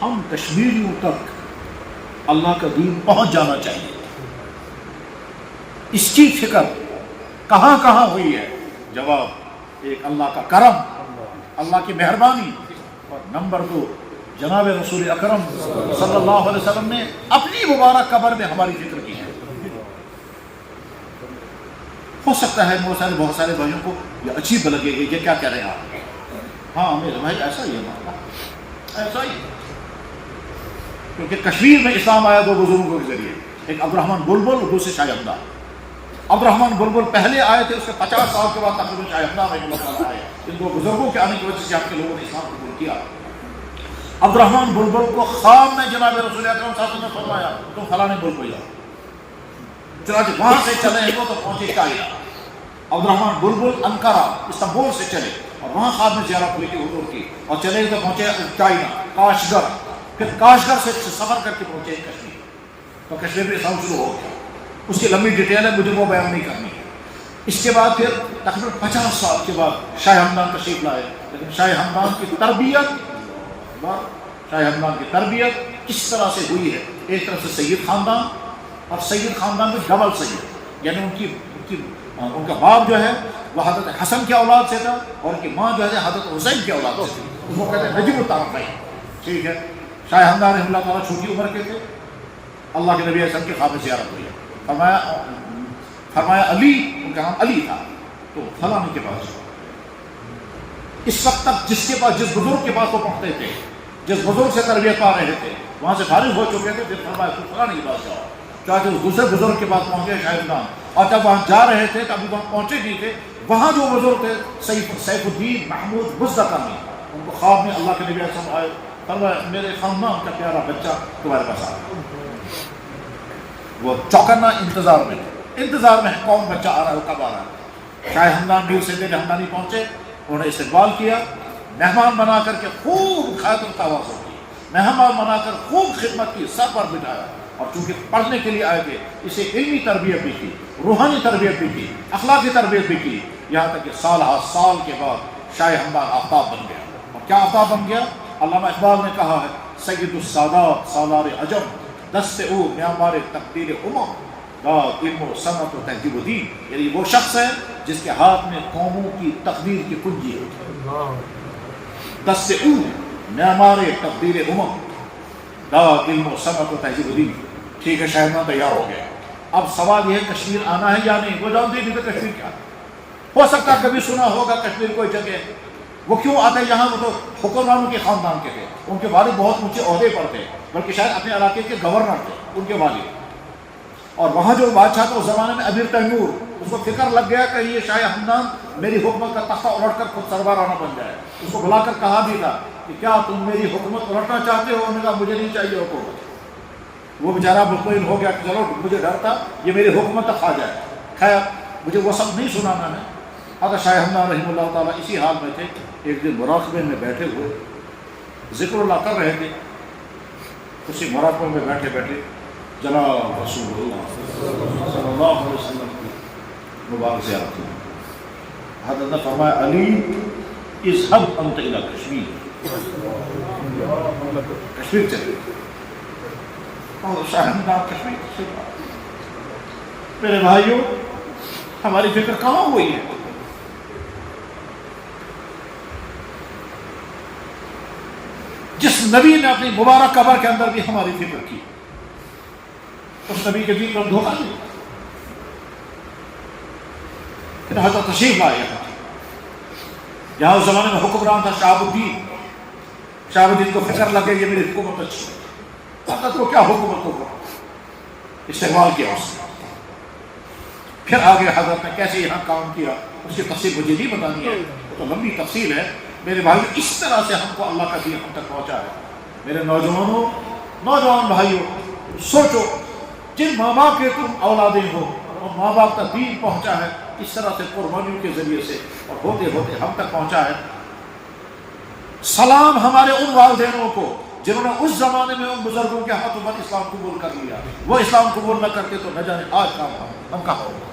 ہم کشمیریوں تک اللہ کا دین پہنچ جانا چاہیے. اس کی فکر کہاں کہاں ہوئی ہے؟ جواب ایک اللہ کا کرم، اللہ کی مہربانی، اور نمبر 2 جناب رسول اکرم صلی اللہ علیہ وسلم نے اپنی مبارک قبر میں ہماری فکر کی ہے. ہو سکتا ہے بہت سارے بھائیوں کو یہ عجیب لگے گی، یہ کیا کہہ رہے ہیں آپ؟ ہاں میرے بھائی ایسا ہی ہے معاملہ، ایسا ہی ہے. کیونکہ کشمیر میں اسلام آیا 2 بزرگوں کے ذریعے، ایک عبد الرحمن بلبل اور دوسرے شاہ ہمدان. عبد الرحمن بلبل پہلے آئے تھے، اس کے 50 سال کے بعد تقریباً شاہ ہمدان رحمہ اللہ تعالیٰ آئے. ان 2 بزرگوں کے آنے کی وجہ سے آپ کے لوگوں نے اسلام قبول کیا. عبد الرحمن بلبل کو خواب میں جناب رسول اکرم صلی اللہ علیہ وسلم نے فرمایا تم فلاں ملک کو جاؤ. چنانچہ وہاں سے چلے ہیں وہ تو پہنچے چائنا. عبد الرحمن بلبل انقرہ استنبول سے چلے اور وہاں خواب میں زیارت ہوئی تھی حضور کی، اور چلے تو پہنچے چائنا کاشگر، پھر کاشگر سے سفر کر کے پہنچے کشمیر. تو کشمیر میں اسلام شروع ہو گیا. اس کی لمبی ڈیٹیل ہے، مجھے وہ بیان نہیں کرنی ہے. اس کے بعد پھر تقریباً 50 سال کے بعد شاہ ہمدان تشریف لائے. لیکن شاہ ہمدان کی تربیت کس طرح سے ہوئی ہے؟ ایک طرف سے سید خاندان، اور سید خاندان میں ڈبل سید، یعنی ان کا باپ جو ہے وہ حضرت حسن کے اولاد سے تھا، اور ان کی ماں جو ہے حضرت حسین کے اولاد سے تھی. اس کو کہتے ہیں نجم الطرفین. ٹھیک ہے. شاہ ہمدان رحمہ اللہ تعالیٰ چھوٹی عمر کے تھے. اللہ کے نبی علیہ السلام کی خواب میں زیارت ہوئی ہے. فرمایا علی، ان کا نام علی تھا، تو فلاں کے پاس. اس وقت تک جس بزرگ کے پاس وہ پڑھتے تھے، جس بزرگ سے تربیت پا رہے تھے، وہاں سے فارغ ہو چکے تھے. پھر فرمایا فلاں کے پاس جاؤ. چاہے اس دوسرے بزرگ کے پاس پہنچے شاہ ہمدان، اور جب وہاں جا رہے تھے تب وہاں پہنچے نہیں تھے. وہاں جو بزرگ تھے سیف الدین محمود بزدقانی، ان کو خواب میں اللہ کے نبی علیہ السلام آئے. فرمایا میرے خاندان کا پیارا بچہ تمہارے پاس آ. وہ چوکنا انتظار میں ہے، کون بچہ آ رہا ہے، کب آ رہا ہے. شاہ ہمدان میر سے ہمدانی پہنچے، انہوں نے استقبال کیا، مہمان بنا کر کے خوب خیرت التواضع کی، مہمان بنا کر خوب خدمت کی، سر پر بٹھایا. اور چونکہ پڑھنے کے لیے آئے تھے، اسے علمی تربیت بھی کی، روحانی تربیت بھی کی، اخلاقی تربیت بھی کی، یہاں تک کہ سال کے بعد شاہ ہمدان آفتاب بن گیا. اور کیا آفتاب بن گیا؟ علامہ اقبال نے کہا ہے سید السادات سالار عجم، دست او معمار تقدیر امم، داد علم و صنعت و تہذیب و دین. یعنی وہ شخص ہے جس کے ہاتھ میں قوموں کی تقدیر کی کنجی ہے. دست او معمار تقدیر امم، داد علم و صنعت و تہذیب و دین. ٹھیک ہے، شاہ ہمدان تیار ہو گیا. اب سوال یہ ہے کشمیر آنا ہے یا نہیں. وہ جانتے نہیں تو کشمیر کیا ہو سکتا ہے، کبھی سنا ہوگا کشمیر کوئی جگہ. وہ کیوں آتے یہاں؟ وہ تو حکمرانوں کے خاندان کے تھے، ان کے والد بہت اونچے عہدے پر تھے، بلکہ شاید اپنے علاقے کے گورنر تھے ان کے والد. اور وہاں جو بادشاہ تھا اس زمانے میں امیر تیمور، اس کو فکر لگ گیا کہ یہ شاہ ہمدان میری حکومت کا تختہ الٹ کر خود سربراہ بن جائے. اس کو بلا کر کہا بھی تھا کہ کیا تم میری حکومت الٹنا چاہتے ہو؟ انہوں نے کہا مجھے نہیں چاہیے حکومت. وہ بیچارہ مطمئن ہو گیا کہ چلو مجھے ڈر تھا یہ میری حکومت تک آ جائے. خیر مجھے وہ سب نہیں سنانا ہے. حضرت شاہ ہمدان رحمہ اللہ تعالیٰ اسی حال میں تھے. ایک دن مراقبے میں بیٹھے ہوئے ذکر اللہ کر رہے تھے. اسی مراقبے میں بیٹھے بیٹھے جناب رسول اللہ صلی اللہ علیہ وسلم کی مبارک زیارت ہوئی. حضرت نے فرمایا علی اذهب انت الى کشمیر، کشمیر چلے. اور شاہ ہمدان کشمیر سے. میرے بھائیوں ہماری فکر کہاں ہوئی ہے؟ جس نبی نے اپنی مبارک قبر کے اندر بھی ہماری فکر کی، اس نبی کے دین پر دھوکہ نہیں. پھر حضرت تشریف لائے یہاں اس زمانے میں حکمران تھا شہاب الدین. شہاب الدین کو فکر لگے یہ میری حکومت اچھی ہے. حضرت کو کیا حکومت ہوگا، استقبال کیا اس نے. پھر آگے حضرت نے کیسے یہاں کام کیا اس کی تفصیل مجھے نہیں بتانی ہے، وہ تو لمبی تفصیل ہے. میرے بھائیو اس طرح سے ہم کو اللہ کا دین ہم تک پہنچا ہے. میرے نوجوان بھائیوں سوچو، جن ماں باپ کے تم اولادیں ہو اور ماں باپ کا دین پہنچا ہے اس طرح سے قربانیوں کے ذریعے سے اور ہوتے ہوتے ہم تک پہنچا ہے. سلام ہمارے ان والدینوں کو جنہوں نے اس زمانے میں ان بزرگوں کے ہاتھوں پر اسلام قبول کر لیا. وہ اسلام قبول نہ کرتے تو نہ جانے آج ہم کہاں ہوگا.